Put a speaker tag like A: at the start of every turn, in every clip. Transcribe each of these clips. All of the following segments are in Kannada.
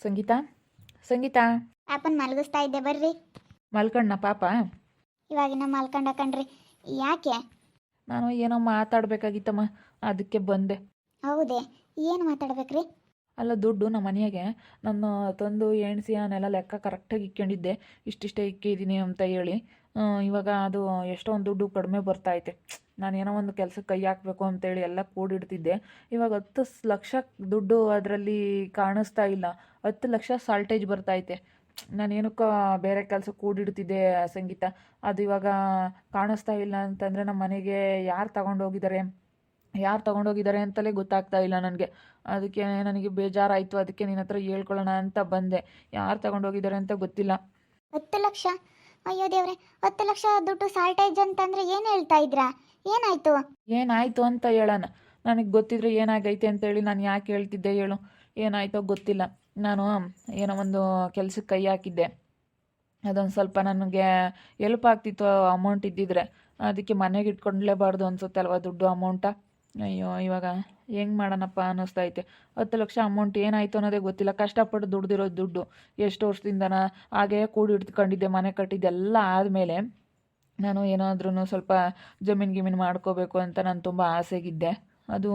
A: ಸಂಗೀತಾ ಸಂಗೀತಾ
B: ಪಾಪನ್ ಮಲಗಿಸ್ತಾ ಇದ್ದೆ ಬರ್ರಿ.
A: ಮಲ್ಕಣ್ಣ ಪಾಪ.
B: ಇವಾಗಿನ ಮಲ್ಕೊಂಡ ಕಣ್ರಿ. ಯಾಕೆ?
A: ನಾನು ಏನೋ ಮಾತಾಡ್ಬೇಕಾಗಿತ್ತಮ್ಮ, ಅದಕ್ಕೆ ಬಂದೆ.
B: ಹೌದೇ, ಏನು ಮಾತಾಡ್ಬೇಕ್ರಿ?
A: ಅಲ್ಲ, ದುಡ್ಡು ನಮ್ಮ ಮನೆಯಾಗೆ ನಾನು ತಂದು ಎಣಿಸಿ ಅವನ್ನೆಲ್ಲ ಲೆಕ್ಕ ಕರೆಕ್ಟಾಗಿ ಇಕ್ಕೊಂಡಿದ್ದೆ. ಇಷ್ಟಿಷ್ಟೇ ಇಕ್ಕಿದ್ದೀನಿ ಅಂತ ಹೇಳಿ. ಇವಾಗ ಅದು ಎಷ್ಟೊಂದು ದುಡ್ಡು ಕಡಿಮೆ ಬರ್ತೈತೆ. ನಾನೇನೋ ಒಂದು ಕೆಲಸಕ್ಕೆ ಕೈ ಹಾಕಬೇಕು ಅಂತೇಳಿ ಎಲ್ಲ ಕೂಡಿಡ್ತಿದ್ದೆ. ಇವಾಗ 10 ಲಕ್ಷ ದುಡ್ಡು ಅದರಲ್ಲಿ ಕಾಣಿಸ್ತಾ ಇಲ್ಲ. 10 ಲಕ್ಷ ಸಾಲ್ಟೇಜ್ ಬರ್ತೈತೆ. ನಾನೇನಕ್ಕೆ ಬೇರೆ ಕೆಲಸಕ್ಕೆ ಕೂಡಿಡ್ತಿದ್ದೆ ಸಂಗೀತ, ಅದು ಇವಾಗ ಕಾಣಿಸ್ತಾ ಇಲ್ಲ ಅಂತಂದರೆ ನಮ್ಮ ಮನೆಗೆ ಯಾರು ತಗೊಂಡೋಗಿದ್ದಾರೆ ಅಂತಲೇ ಗೊತ್ತಾಗ್ತಾ ಇಲ್ಲ ನನಗೆ. ಅದಕ್ಕೆ ನನಗೆ ಬೇಜಾರಾಯಿತು. ಅದಕ್ಕೆ ನಿನ್ನ ಹತ್ರ ಹೇಳ್ಕೊಳ್ಳೋಣ ಅಂತ ಬಂದೆ. ಯಾರು ತಗೊಂಡೋಗಿದ್ದಾರೆ ಅಂತ ಗೊತ್ತಿಲ್ಲ.
B: 10 ಲಕ್ಷ? ಅಯ್ಯೋ ದೇವ್ರೆ, 10 ಲಕ್ಷ ದುಡ್ಡು ಸಾಲ್ಟೇಜ್ ಅಂತಂದ್ರೆ ಏನು ಹೇಳ್ತಾ ಇದ್ರಾ? ಏನಾಯ್ತು?
A: ಏನಾಯಿತು ಅಂತ ಹೇಳೋಣ. ನನಗೆ ಗೊತ್ತಿದ್ರೆ ಏನಾಗೈತೆ ಅಂತೇಳಿ ನಾನು ಯಾಕೆ ಹೇಳ್ತಿದ್ದೆ ಹೇಳು. ಏನಾಯ್ತೋ ಗೊತ್ತಿಲ್ಲ. ನಾನು ಏನೋ ಒಂದು ಕೆಲಸಕ್ಕೆ ಕೈ ಹಾಕಿದ್ದೆ. ಅದೊಂದು ಸ್ವಲ್ಪ ನನಗೆ ಎಲ್ಪ್ ಆಗ್ತಿತ್ತು ಅಮೌಂಟ್ ಇದ್ದಿದ್ರೆ. ಅದಕ್ಕೆ ಮನೆಗೆ ಇಟ್ಕೊಂಡ್ಲೇಬಾರ್ದು ಅನಿಸುತ್ತೆ ಅಲ್ವಾ ದುಡ್ಡು ಅಮೌಂಟ. ಅಯ್ಯೋ, ಇವಾಗ ಹೆಂಗೆ ಮಾಡೋಣಪ್ಪ ಅನ್ನಿಸ್ತೈತೆ. 10 ಲಕ್ಷ ಅಮೌಂಟ್ ಏನಾಯಿತು ಅನ್ನೋದೇ ಗೊತ್ತಿಲ್ಲ. ಕಷ್ಟಪಟ್ಟು ದುಡ್ದಿರೋ ದುಡ್ಡು ಎಷ್ಟು ವರ್ಷದಿಂದನ ಹಾಗೇ ಕೂಡಿ ಇಟ್ಕೊಂಡಿದ್ದೆ. ಮನೆ ಕಟ್ಟಿದ್ದೆಲ್ಲ ಆದಮೇಲೆ ನಾನು ಏನಾದ್ರೂ ಸ್ವಲ್ಪ ಜಮೀನು ಮಾಡ್ಕೋಬೇಕು ಅಂತ ನಾನು ತುಂಬ ಆಸೆಗಿದ್ದೆ. ಅದು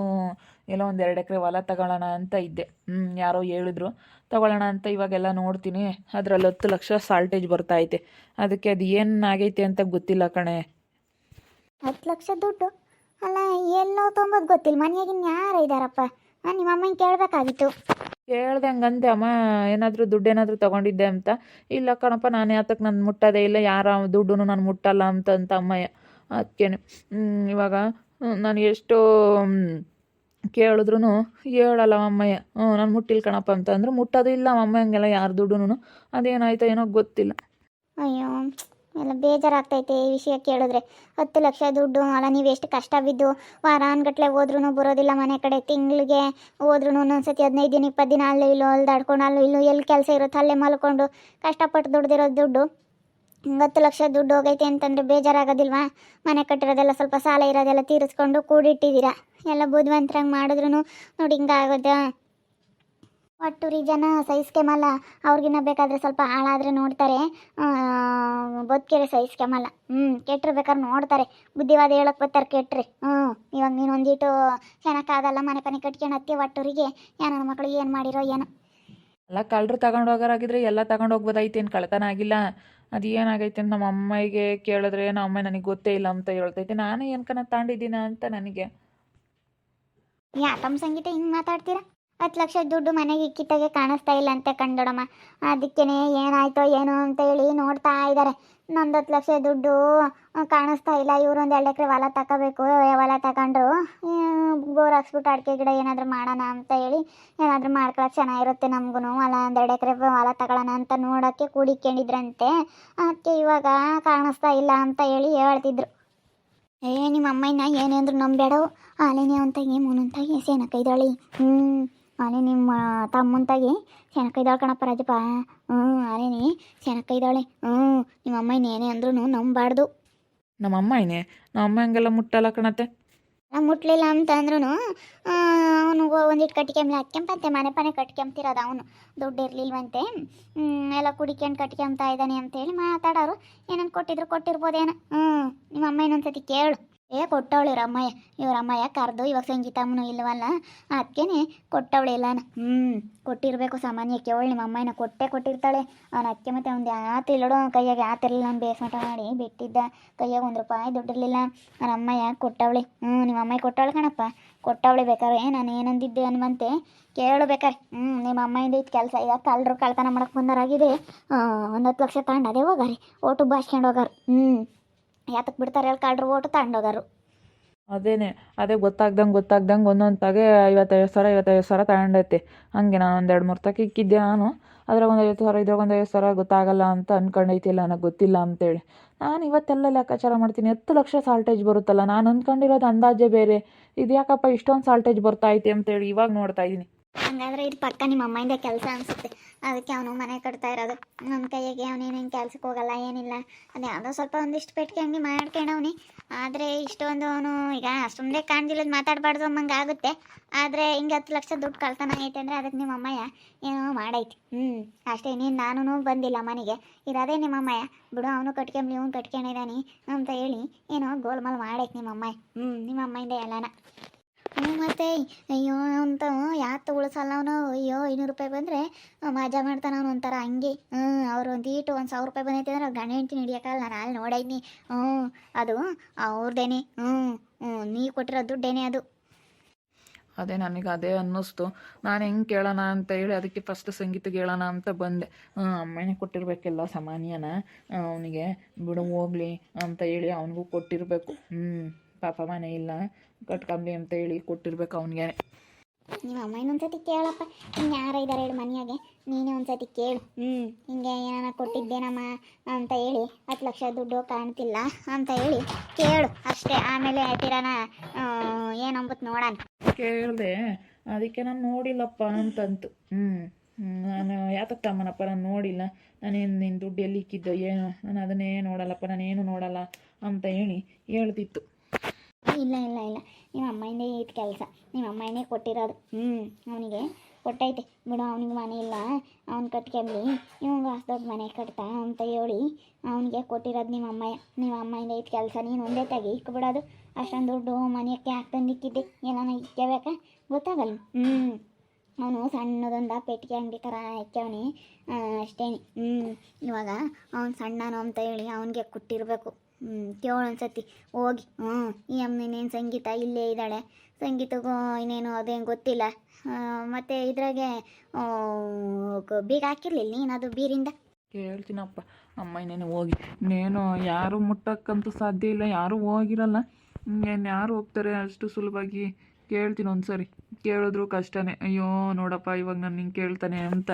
A: ಎಲ್ಲೋ ಒಂದು 2 ಎಕರೆ ಹೊಲ ತಗೊಳ್ಳೋಣ ಅಂತ ಇದ್ದೆ. ಯಾರೋ ಹೇಳಿದ್ರು ತಗೊಳ್ಳೋಣ ಅಂತ. ಇವಾಗೆಲ್ಲ ನೋಡ್ತೀನಿ ಅದರಲ್ಲಿ 10 ಲಕ್ಷ ಸಾಲ್ಟೇಜ್ ಬರ್ತೈತೆ. ಅದಕ್ಕೆ ಅದು ಏನಾಗೈತೆ ಅಂತ ಗೊತ್ತಿಲ್ಲ ಕಣೆ.
B: 10 ಲಕ್ಷ ದುಡ್ಡು ಅಲ್ಲ, ಎಲ್ಲೋ ತೊಂಬತ್ತು ಗೊತ್ತಿಲ್ಲ. ಮನೆಯಾಗಿನ ಯಾರು ಇದ್ದಾರಪ್ಪ? ನಿಮ್ಮ ಅಮ್ಮನ ಕೇಳಬೇಕಾಗಿತ್ತು.
A: ಹೇಳ್ದಂಗೆ ಅಂದೆ ಅಮ್ಮ, ಏನಾದರೂ ದುಡ್ಡೇನಾದರೂ ತೊಗೊಂಡಿದ್ದೆ ಅಂತ. ಇಲ್ಲ ಕಣಪ್ಪ, ನಾನು ಯಾತಕ್ಕೆ ನಾನು ಮುಟ್ಟೋದೇ ಇಲ್ಲ, ಯಾರ ದುಡ್ಡು ನಾನು ಮುಟ್ಟಲ್ಲ ಅಂತ ಅಮ್ಮಯ್ಯ. ಅದಕ್ಕೆ ಇವಾಗ ನಾನು ಎಷ್ಟು ಕೇಳಿದ್ರು ಹೇಳಲ್ಲ ಅಮ್ಮಯ್ಯ. ನಾನು ಮುಟ್ಟಿಲ್ಲ ಕಣಪ್ಪ ಅಂತಂದ್ರೆ ಮುಟ್ಟೋದು ಇಲ್ಲ ಅಮ್ಮ. ಹಂಗೆಲ್ಲ ಯಾರು ದುಡ್ಡು ಅದೇನಾಯ್ತೋ ಏನೋ ಗೊತ್ತಿಲ್ಲ.
B: ಅಯ್ಯೋ, ಎಲ್ಲ ಬೇಜಾರಾಗ್ತೈತೆ ಈ ವಿಷಯ ಕೇಳಿದ್ರೆ. 10 ಲಕ್ಷ ದುಡ್ಡು ಅಲ್ಲ, ನೀವು ಎಷ್ಟು ಕಷ್ಟ ಬಿದ್ದು ವಾರಾನ್ಗಟ್ಲೆ ಹೋದ್ರೂ ಬರೋದಿಲ್ಲ ಮನೆ ಕಡೆ. ತಿಂಗಳಿಗೆ ಹೋದ್ರೂ ಒಂದೊಂದ್ಸತಿ 15 ದಿನ 20 ದಿನ ಅಲ್ಲೂ ಇಲ್ಲೂ ಅಲ್ದಾಡ್ಕೊಂಡು ಅಲ್ಲೂ ಇಲ್ಲೂ ಎಲ್ಲಿ ಕೆಲಸ ಇರುತ್ತೆ ಅಲ್ಲೇ ಮಲ್ಕೊಂಡು ಕಷ್ಟಪಟ್ಟು ದುಡ್ದಿರೋ ದುಡ್ಡು 10 ಲಕ್ಷ ದುಡ್ಡು ಹೋಗೈತೆ ಅಂತಂದರೆ ಬೇಜಾರಾಗೋದಿಲ್ವಾ? ಮನೆ ಕಟ್ಟಿರೋದೆಲ್ಲ ಸ್ವಲ್ಪ ಸಾಲ ಇರೋದೆಲ್ಲ ತೀರಿಸ್ಕೊಂಡು ಕೂಡಿಟ್ಟಿದ್ದೀರಾ. ಎಲ್ಲ ಬುದ್ಧಿವಂತರಂಗೆ ಮಾಡಿದ್ರು ನೋಡಿ ಹಿಂಗಾಗೋದ. ಒಟ್ಟೂರಿ ಜನ ಸಹಿಸ್ಕೆಮಲ್ಲ. ಅವ್ರಿಗಿನ್ನ ಬೇಕಾದರೆ ಸ್ವಲ್ಪ ಹಾಳಾದರೆ ನೋಡ್ತಾರೆ, ಬದುಕಿರೆ ಸಹಿಸ್ಕೆಮಲ್ಲ. ಕೆಟ್ಟರು ಬೇಕಾದ್ರೆ ನೋಡ್ತಾರೆ, ಬುದ್ಧಿವಾದ ಹೇಳಕ್ಕೆ ಬರ್ತಾರೆ ಕೆಟ್ರಿ. ಇವಾಗ ನೀನು ಒಂದಿಟ್ಟು ಚೆನ್ನಾಗಾಗಲ್ಲ, ಮನೆ ಪನೆ ಕಟ್ಕೊಂಡು ಹತ್ತಿ ಒಟ್ಟೂರಿಗೆ ಏನೋ ಮಕ್ಕಳು ಏನು ಮಾಡಿರೋ ಏನೋ.
A: ಎಲ್ಲ ಕಳ್ಳರು ತಗೊಂಡು ಹೋಗೋರಾಗಿದ್ರೆ ಎಲ್ಲ ತಗೊಂಡು ಹೋಗ್ಬೋದಾಯ್ತು. ಏನು ಕಳ್ತನ ಆಗಿಲ್ಲ. ಅದು ಏನಾಗೈತೆ ಅಂತ ನಮ್ಮ ಅಮ್ಮಗೆ ಕೇಳಿದ್ರೆ ನಮ್ಮ ಅಮ್ಮ ನನಗೆ ಗೊತ್ತೇ ಇಲ್ಲ ಅಂತ ಹೇಳ್ತೈತೆ. ನಾನು ಏನಕನ ತಾಂಡಿದ್ದೀನ ಅಂತ ನನಗೆ.
B: ಯಾಕಮ್ಮ ಸಂಗೀತ ಹಿಂಗೆ ಮಾತಾಡ್ತೀರಾ? 10 ಲಕ್ಷ ದುಡ್ಡು ಮನೆಗೆ ಇಕ್ಕಿತ್ತಾಗೆ ಕಾಣಿಸ್ತಾ ಇಲ್ಲ ಅಂತ ಕಂಡೋಡಮ್ಮ. ಅದಕ್ಕೇ ಏನಾಯ್ತೋ ಏನೋ ಅಂತ ಹೇಳಿ ನೋಡ್ತಾ ಇದ್ದಾರೆ. ನಂದು 10 ಲಕ್ಷ ದುಡ್ಡು ಕಾಣಿಸ್ತಾ ಇಲ್ಲ. ಇವರು ಒಂದು 2 ಎಕರೆ ಹೊಲ ತಗೋಬೇಕು. ಹೊಲ ತಗೊಂಡ್ರು ಬೋರ್ ಹಾಕ್ಸ್ಬಿಟ್ಟು ಅಡಿಕೆ ಗಿಡ ಏನಾದರೂ ಮಾಡೋಣ ಅಂತ ಹೇಳಿ, ಏನಾದರೂ ಮಾಡ್ಕೊಳಕ್ಕೆ ಚೆನ್ನಾಗಿರುತ್ತೆ ನಮಗೂ. ಹೊಲ ಒಂದು 2 ಎಕರೆ ಹೊಲ ತಗೊಳ್ಳೋಣ ಅಂತ ನೋಡೋಕ್ಕೆ ಕೂಡಿಕೊಂಡಿದ್ರಂತೆ. ಅದಕ್ಕೆ ಇವಾಗ ಕಾಣಿಸ್ತಾ ಇಲ್ಲ ಅಂತ ಹೇಳಿ ಹೇಳ್ತಿದ್ರು. ನಿಮ್ಮ ಅಮ್ಮಯ್ಯನ ಏನೇಂದ್ರು ನಂಬೇಡವು. ಆಲೆನೇ ಅಂತಾಗಿ ಮುನಂತಾಗಿ ಸೇನಕೈದಾಳಿ. ಆಲೆ ನಿಮ್ಮ ತಮ್ಮಂತಾಗಿ ಸೆನಕೈದಾಳು ಕಣಪ್ಪ ರಾಜಪ್ಪ. ಆಲೇನಿ ಸೆನಕೈದಾಳೆ. ನಿಮ್ಮ ಅಮ್ಮಯ್ಯನ ಏನೇ ಅಂದ್ರೂ ನಂಬಾರ್ದು.
A: ನಮ್ಮ ಅಮ್ಮ ಹಂಗೆಲ್ಲ ಮುಟ್ಟಲ್ಲ ಕಣತ್ತೆ.
B: ಮುಟ್ಲಿಲ್ಲ ಅಂತ ಅಂದ್ರೂ ಅವನು ಒಂದಿಟ್ಟು ಕಟ್ಕೊಂಬ್ಲಿ ಹಾಕ್ಯಂಪಂತೆ. ಮನೆ ಪನೆ ಕಟ್ಕೊಂಬ್ತಿರೋದು ಅವನು. ದುಡ್ಡು ಇರಲಿಲ್ವಂತೆ, ಎಲ್ಲ ಕುಡಿಕೊಂಡು ಕಟ್ಕೊಂಬ್ತಾ ಇದ್ದಾನೆ ಅಂತೇಳಿ ಮಾತಾಡೋರು. ಏನಂತ ಕೊಟ್ಟಿರ್ಬೋದೇನೋ. ನಿಮ್ಮ ಅಮ್ಮ ಇನ್ನೊಂದ್ಸತಿ ಕೇಳು. ಕೊಟ್ಟವಳು ಇವ್ರ ಅಮ್ಮಯ್ಯ ಕರೆದು. ಇವಾಗ ಸಂಗೀತಮ್ಮನೂ ಇಲ್ವಲ್ಲ, ಅದಕ್ಕೇನೆ ಕೊಟ್ಟವಳು ಎಲ್ಲಾನ. ಕೊಟ್ಟಿರಬೇಕು ಸಾಮಾನ್ಯ. ಕೇವಳು ನಿಮ್ಮ ಅಮ್ಮಯ್ಯನ ಕೊಟ್ಟಿರ್ತಾಳೆ. ಅವನ ಅಕ್ಕೆ ಮತ್ತೆ ಅವ್ನು ಯಾತು ಇಲ್ಲೋಡು, ಕೈಯಾಗೆ ಯಾತಿರಲಿಲ್ಲ. ನಾನು ಬೇಸ್ಮಟ ಮಾಡಿ ಬಿಟ್ಟಿದ್ದ. ಕೈಯಾಗ 1 ರೂಪಾಯಿ ದುಡ್ಡಿರಲಿಲ್ಲ. ನನ್ನ ಅಮ್ಮಯ್ಯ ಕೊಟ್ಟವಳೆ. ನಿಮ್ಮ ಅಮ್ಮಯ್ಯ ಕೊಟ್ಟವಳು ಕಣಪ್ಪ. ಕೊಟ್ಟವಳೆ. ಬೇಕಾದ್ರೆ ನಾನು ಏನಂದಿದ್ದೆ ಅನ್ನುವಂತೆ ಕೇಳು ಬೇಕಾರೆ. ನಿಮ್ಮ ಅಮ್ಮಯಿಂದ ಇತ್ತು ಕೆಲಸ. ಈಗ ಕಳ್ಳರು ಕಳ್ತನ ಮಾಡಕ್ಕೆ ಬಂದರಾಗಿದೆ. 10 ಲಕ್ಷ ತಗೊಂಡದೇ ಹೋಗಾರಿ. ಓಟು ಬಾಸ್ಕೊಂಡು ಹೋಗಾರು. ಯಾತಕ್ಕೆ ಬಿಡ್ತಾರೆ ಹೇಳಿ ಕಳ್ಳರು? ಓಟು ತಗೊಂಡೋಗಾರು.
A: ಅದೇ ಗೊತ್ತಾಗ್ದಂಗೆ ಒಂದೊಂದಾಗೆ 55,000 ತಗೊಂಡೈತೆ. ಹಂಗೆ ನಾನು ಒಂದು 2-3 ತಕ ಇಕ್ಕಿದ್ದೆ. ನಾನು ಅದ್ರಾಗ ಒಂದು 50,000 ಇದ್ರಾಗ ಒಂದು 50,000 ಗೊತ್ತಾಗಲ್ಲ ಅಂತ ಅಂದ್ಕೊಂಡೈತಿಲ್ಲ, ನನಗೆ ಗೊತ್ತಿಲ್ಲ ಅಂತೇಳಿ. ನಾನು ಇವತ್ತೆಲ್ಲ ಲೆಕ್ಕಾಚಾರ ಮಾಡ್ತೀನಿ. 10 ಲಕ್ಷ ಸಾಲ್ಟೇಜ್ ಬರುತ್ತಲ್ಲ, ನಾನು ಅಂದ್ಕೊಂಡಿರೋದು ಅಂದಾಜೆ ಬೇರೆ. ಇದು ಯಾಕಪ್ಪ ಇಷ್ಟೊಂದು ಸಾಲ್ಟೇಜ್ ಬರ್ತಾಯಿದೆ ಅಂತೇಳಿ ಇವಾಗ ನೋಡ್ತಾ ಇದ್ದೀನಿ.
B: ಹಂಗಾದ್ರೆ ಇದು ಪಕ್ಕ ನಿಮ್ಮ ಅಮ್ಮಯಿಂದ ಕೆಲಸ ಅನಿಸುತ್ತೆ. ಅದಕ್ಕೆ ಅವನು ಮನೆ ಕಟ್ತಾ ಇರೋದು. ನನ್ನ ಕೈಯಾಗೆ ಅವನೇನೇನು ಕೆಲ್ಸಕ್ಕೆ ಹೋಗಲ್ಲ ಏನಿಲ್ಲ. ಅದು ಯಾವುದೋ ಸ್ವಲ್ಪ ಒಂದಿಷ್ಟು ಪೆಟ್ಟಿಗೆ ಅಂಗಡಿ ಮಾಡ್ಕೊಂಡವನಿ. ಆದರೆ ಇಷ್ಟೊಂದು ಅವನು ಈಗ ಸುಮ್ಮನೆ ಕಾಣ್ದಿಲ್ಲದ ಮಾತಾಡಬಾರ್ದು ಅಮ್ಮಂಗೆ ಆಗುತ್ತೆ. ಆದರೆ ಹಿಂಗೆ 10 ಲಕ್ಷ ದುಡ್ಡು ಕಳ್ತನ ಐತೆ ಅಂದರೆ ಅದಕ್ಕೆ ನಿಮ್ಮ ಅಮ್ಮಯ್ಯ ಏನೋ ಮಾಡೈತಿ. ಅಷ್ಟೇ, ನೀನು ನಾನು ಬಂದಿಲ್ಲ ಮನೆಗೆ, ಇರೋದೇ ನಿಮ್ಮ ಅಮ್ಮಯ್ಯ. ಬಿಡು, ಅವನು ಕಟ್ಕೊಂಬ್ಲಿ, ಇವನು ಕಟ್ಕೊಂಡಿದ್ದಾನೆ ಅಂತ ಹೇಳಿ ಏನೋ ಗೋಲ್ಮಾಲ್ ಮಾಡೈತಿ ನಿಮ್ಮ ಅಮ್ಮಯ್ಯ. ನಿಮ್ಮ ಅಮ್ಮಯಿಂದ ಎಲ್ಲನ. ಮತ್ತೆ ಅಯ್ಯೋ ಅಂತ ಯಾಕೆ ಉಳಿಸಲ್ಲ ಅವನು. ಅಯ್ಯೋ 500 ರೂಪಾಯಿ ಬಂದರೆ ಮಜಾ ಮಾಡ್ತಾನೆ ಅವನು ಒಂಥರ ಹಂಗೆ. ಅವ್ರು ಒಂದು 1000 ರೂಪಾಯಿ ಬಂದೈತೆ ಅಂದ್ರೆ ಅವ್ರು ಗಂಡ ಹೆಂಡ್ತಿ ಹಿಡಿಯೋಕ್ಕಲ್ಲ. ನಾನು ಅಲ್ಲಿ ನೋಡೈನಿ. ಅದು ಅವ್ರದ್ದೇನೆ. ನೀವು ಕೊಟ್ಟಿರೋ ದುಡ್ಡೇನೆ ಅದು.
A: ಅದೇ ನನಗೆ ಅದೇ ಅನ್ನಿಸ್ತು. ನಾನು ಹೆಂಗೆ ಕೇಳೋಣ ಅಂತ ಹೇಳಿ ಅದಕ್ಕೆ ಫಸ್ಟ್ ಸಂಗೀತಗೆ ಹೇಳೋಣ ಅಂತ ಬಂದೆ. ಅಮ್ಮನೇ ಕೊಟ್ಟಿರ್ಬೇಕೆಲ್ಲ ಸಾಮಾನ್ಯನ, ಅವನಿಗೆ ಬಿಡು ಹೋಗ್ಲಿ ಅಂತ ಹೇಳಿ ಅವನಿಗೂ ಕೊಟ್ಟಿರಬೇಕು. ಪಾಪ ಮನೆ ಇಲ್ಲ, ಕಟ್ಕೊಂಬ್ಲಿ ಅಂತ ಹೇಳಿ ಕೊಟ್ಟಿರ್ಬೇಕು ಅವನಿಗೆ.
B: ನಿಮ್ಮ ಅಮ್ಮ ಇನ್ನೊಂದ್ಸತಿ ಕೇಳಪ್ಪ. ಹಿಂಗೆ ಯಾರ ಇದ್ದಾರೆ ಹೇಳಿ ಮನೆಯಾಗೆ, ನೀನೇ ಒಂದ್ಸತಿ ಕೇಳು. ಹಿಂಗೆ ಏನಾನ ಕೊಟ್ಟಿದ್ದೇನಮ್ಮ ಅಂತ ಹೇಳಿ 10 ಲಕ್ಷ ದುಡ್ಡು ಕಾಣ್ತಿಲ್ಲ ಅಂತ ಹೇಳಿ ಕೇಳು ಅಷ್ಟೇ. ಆಮೇಲೆ ತೀರಾನ ಏನಂಬುತ್ತೆ ನೋಡೋಣ.
A: ಕೇಳಿದೆ, ಅದಕ್ಕೆ ನಾನು ನೋಡಿಲ್ಲಪ್ಪ ಅಂತಂತು. ನಾನು ಯಾತಕ್ಕೆ ತಮ್ಮನಪ್ಪ, ನಾನು ನೋಡಿಲ್ಲ, ನಾನೇನು ನಿನ್ನ ದುಡ್ಡು ಎಲ್ಲಿ ಇಕ್ಕಿದ್ದೋ ಏನು, ನಾನು ಅದನ್ನೇ ನೋಡಲ್ಲಪ್ಪ, ನಾನೇನು ನೋಡಲ್ಲ ಅಂತ ಹೇಳಿ ಹೇಳ್ತಿತ್ತು.
B: ಇಲ್ಲ ಇಲ್ಲ ಇಲ್ಲ, ನಿಮ್ಮ ಅಮ್ಮನೇ ಇತ್ತು ಕೆಲಸ. ನಿಮ್ಮ ಅಮ್ಮನೇ ಕೊಟ್ಟಿರೋದು. ಅವನಿಗೆ ಕೊಟ್ಟೈತೆ ಬಿಡು. ಅವನಿಗೆ ಮನೆ ಇಲ್ಲ, ಅವ್ನು ಕಟ್ಕೊಂಬ್ಲಿ, ಇವಂಗ ಅಷ್ಟು ದೊಡ್ಡ ಮನೆ ಕಟ್ತಾ ಅಂತ ಹೇಳಿ ಅವನಿಗೆ ಕೊಟ್ಟಿರೋದು ನಿಮ್ಮ ಅಮ್ಮಯ್ಯ. ನಿಮ್ಮ ಅಮ್ಮಯಿಂದ ಇತ್ತು ಕೆಲಸ. ನೀನು ಒಂದೇ ತೆಗಿ ಇಕ್ಬಿಡೋದು. ಅಷ್ಟೊಂದು ದುಡ್ಡು ಮನೆಯಕ್ಕೆ ಹಾಕ್ತಂದು ಇಕ್ಕಿದ್ದೆ, ಎಲ್ಲನ ಇಕ್ಕಬೇಕಾ ಗೊತ್ತಾಗಲ್ಲ. ಅವನು ಸಣ್ಣದೊಂದು ಪೆಟ್ಟಿಗೆ ಅಂಗಡಿ ಥರ ಇಕ್ಕವನಿ ಅಷ್ಟೇ. ಇವಾಗ ಅವ್ನು ಸಣ್ಣನು ಅಂತ ಹೇಳಿ ಅವನಿಗೆ ಕೊಟ್ಟಿರಬೇಕು. ಕೇಳು ಒಂದ್ಸತಿ ಹೋಗಿ. ಈ ಅಮ್ಮನೇನು ಸಂಗೀತ ಇಲ್ಲೇ ಇದ್ದಾಳೆ, ಸಂಗೀತಗೂ ಇನ್ನೇನು ಅದೇನು ಗೊತ್ತಿಲ್ಲ. ಮತ್ತು ಇದ್ರಾಗೆ ಬೀಗ ಹಾಕಿರ್ಲಿಲ್ಲ ನೀನು ಅದು ಬೀರಿಂದ.
A: ಕೇಳ್ತೀನಪ್ಪ ಅಮ್ಮ, ಇನ್ನೇನು ಹೋಗಿ. ಇನ್ನೇನು ಯಾರು ಮುಟ್ಟಕ್ಕಂತೂ ಸಾಧ್ಯ ಇಲ್ಲ, ಯಾರೂ ಹೋಗಿರಲ್ಲ. ಇನ್ನೇನು ಯಾರು ಹೋಗ್ತಾರೆ ಅಷ್ಟು ಸುಲಭವಾಗಿ. ಕೇಳ್ತೀನಿ ಒಂದ್ಸರಿ, ಕೇಳಿದ್ರು ಕಷ್ಟನೇ. ಅಯ್ಯೋ ನೋಡಪ್ಪ, ಇವಾಗ ನಾನು ಹಿಂಗೆ ಕೇಳ್ತಾನೆ ಅಂತ.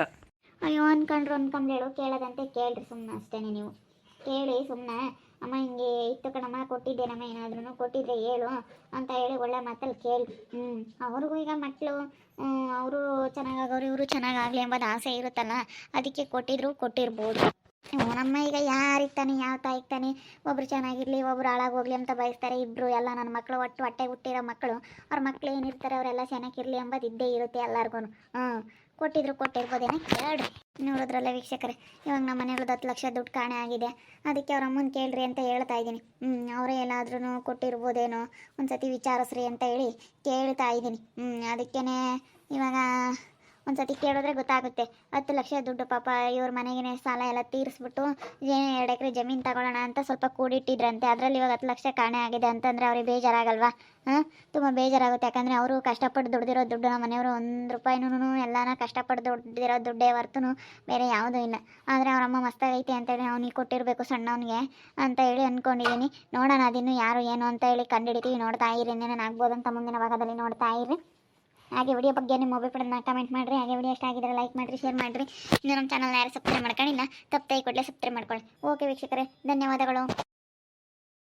B: ಅಯ್ಯೋ ಅನ್ಕೊಂಡ್ರು ಹೇಳು, ಕೇಳೋದಂತೆ ಕೇಳ್ರಿ ಸುಮ್ಮನೆ ಅಷ್ಟೇ. ನೀವು ಕೇಳಿ ಸುಮ್ಮನೆ ಅಮ್ಮ ಹಿಂಗೆ ಇತ್ತು ಕಣಮ್ಮ, ಕೊಟ್ಟಿದ್ದೇನಮ್ಮ, ಏನಾದ್ರೂ ಕೊಟ್ಟಿದ್ರೆ ಹೇಳು ಅಂತ ಹೇಳಿ ಒಳ್ಳೆ ಮಾತಲ್ಲಿ ಕೇಳಿ. ಅವ್ರಿಗೂ ಈಗ ಮಕ್ಕಳು ಅವರು ಚೆನ್ನಾಗಾಗೋರು, ಇವರು ಚೆನ್ನಾಗಾಗಲಿ ಎಂಬುದು ಆಸೆ ಇರುತ್ತಲ್ಲ, ಅದಕ್ಕೆ ಕೊಟ್ಟಿರ್ಬೋದು. ನಮ್ಮ ಈಗ ಯಾರಿಗ್ತಾನೆ, ಯಾವ ತಾಯಿಗ್ತಾನೆ ಒಬ್ರು ಚೆನ್ನಾಗಿರಲಿ, ಒಬ್ರು ಹಾಳಾಗೋಗ್ಲಿ ಅಂತ ಬಯಸ್ತಾರೆ. ಇಬ್ಬರು ಎಲ್ಲ ನನ್ನ ಮಕ್ಕಳು ಹೊಟ್ಟೆ ಹುಟ್ಟಿರೋ ಮಕ್ಕಳು, ಅವ್ರ ಮಕ್ಳು ಏನಿರ್ತಾರೆ ಅವರೆಲ್ಲ ಚೆನ್ನಾಗಿರಲಿ ಎಂಬುದು ಇದ್ದೇ ಇರುತ್ತೆ ಎಲ್ಲರಿಗೂ. ಕೊಟ್ಟಿರ್ಬೋದೇನೋ ಕೇಳ್ರಿ. ನೋಡಿದ್ರಲ್ಲ ವೀಕ್ಷಕರೇ, ಇವಾಗ ನಮ್ಮ ಮನೆಯವ್ರದ್ದು 10 ಲಕ್ಷ ದುಡ್ಡು ಕಾಣೆ ಆಗಿದೆ. ಅದಕ್ಕೆ ಅವ್ರ ಅಮ್ಮನ ಕೇಳ್ರಿ ಅಂತ ಹೇಳ್ತಾ ಇದ್ದೀನಿ. ಅವರೇ ಎಲ್ಲಾದ್ರೂ ಕೊಟ್ಟಿರ್ಬೋದೇನೋ ಒಂದ್ಸತಿ ವಿಚಾರಿಸ್ರಿ ಅಂತ ಹೇಳಿ ಕೇಳ್ತಾ ಇದ್ದೀನಿ. ಅದಕ್ಕೇ ಇವಾಗ ಒಂದ್ಸತಿ ಕೇಳಿದ್ರೆ ಗೊತ್ತಾಗುತ್ತೆ. 10 ಲಕ್ಷ ದುಡ್ಡು ಪಾಪ ಇವ್ರ ಮನೆಗೆ ಸಾಲ ಎಲ್ಲ ತೀರಿಸ್ಬಿಟ್ಟು 2 ಎಕರೆ ಜಮೀನು ತಗೊಳ್ಳೋಣ ಅಂತ ಸ್ವಲ್ಪ ಕೂಡಿಟ್ಟಿದ್ರಂತೆ. ಅದರಲ್ಲಿ ಇವಾಗ 10 ಲಕ್ಷ ಕಾಣೆ ಆಗಿದೆ ಅಂತಂದರೆ ಅವ್ರಿಗೆ ಬೇಜಾರಾಗಲ್ವಾ? ತುಂಬ ಬೇಜಾರಾಗುತ್ತೆ. ಯಾಕಂದರೆ ಅವರು ಕಷ್ಟಪಟ್ಟು ದುಡ್ದಿರೋ ದುಡ್ಡು, ನಮ್ಮ ಮನೆಯವರು 1 ರೂಪಾಯಿನೂ ಎಲ್ಲನ ಕಷ್ಟಪಟ್ಟು ದುಡ್ದಿರೋ ದುಡ್ಡೇ ಹೊರ್ತೂ ಬೇರೆ ಯಾವುದೂ ಇಲ್ಲ. ಆದರೆ ಅವರಮ್ಮ ಮಸ್ತಾಗೈತೆ ಅಂತೇಳಿ ಅವನಿಗೆ ಕೊಟ್ಟಿರಬೇಕು ಸಣ್ಣವನಿಗೆ ಅಂತ ಹೇಳಿ ಅಂದ್ಕೊಂಡಿದ್ದೀನಿ. ನೋಡೋಣ ಅದಿನ್ನು ಯಾರು ಏನು ಅಂತ ಹೇಳಿ ಕಂಡುಹಿಡಿತೀವಿ. ನೋಡ್ತಾ ಇರಿ, ಇನ್ನೇನು ಆಗ್ಬೋದು ಅಂತ ಮುಂದಿನ ಭಾಗದಲ್ಲಿ ನೋಡ್ತಾ ಇರಿ. ಹಾಗೆ ವಿಡಿಯೋ ಬಗ್ಗೆ ನಿಮ್ಮ ಅಭಿಪ್ರಾಯನ ಕಮೆಂಟ್ ಮಾಡಿರಿ. ಹಾಗೆ ವಿಡಿಯೋ ಇಷ್ಟ ಆಗಿದ್ರೆ ಲೈಕ್ ಮಾಡಿರಿ, ಶೇರ್ ಮಾಡಿರಿ. ಇನ್ನು ನಮ್ಮ ಚಾನಲ್ನ ಯಾರು ಸಬ್ಸ್ಕ್ರೈಬ್ ಮಾಡ್ಕೊಂಡಿಲ್ಲ, ತಪ್ಪದೆ ಕೂಡಲೇ ಸಬ್ಸ್ಕ್ರೈಬ್ ಮಾಡ್ಕೊಳ್ಳಿ. ಓಕೆ ವೀಕ್ಷಕರೇ, ಧನ್ಯವಾದಗಳು.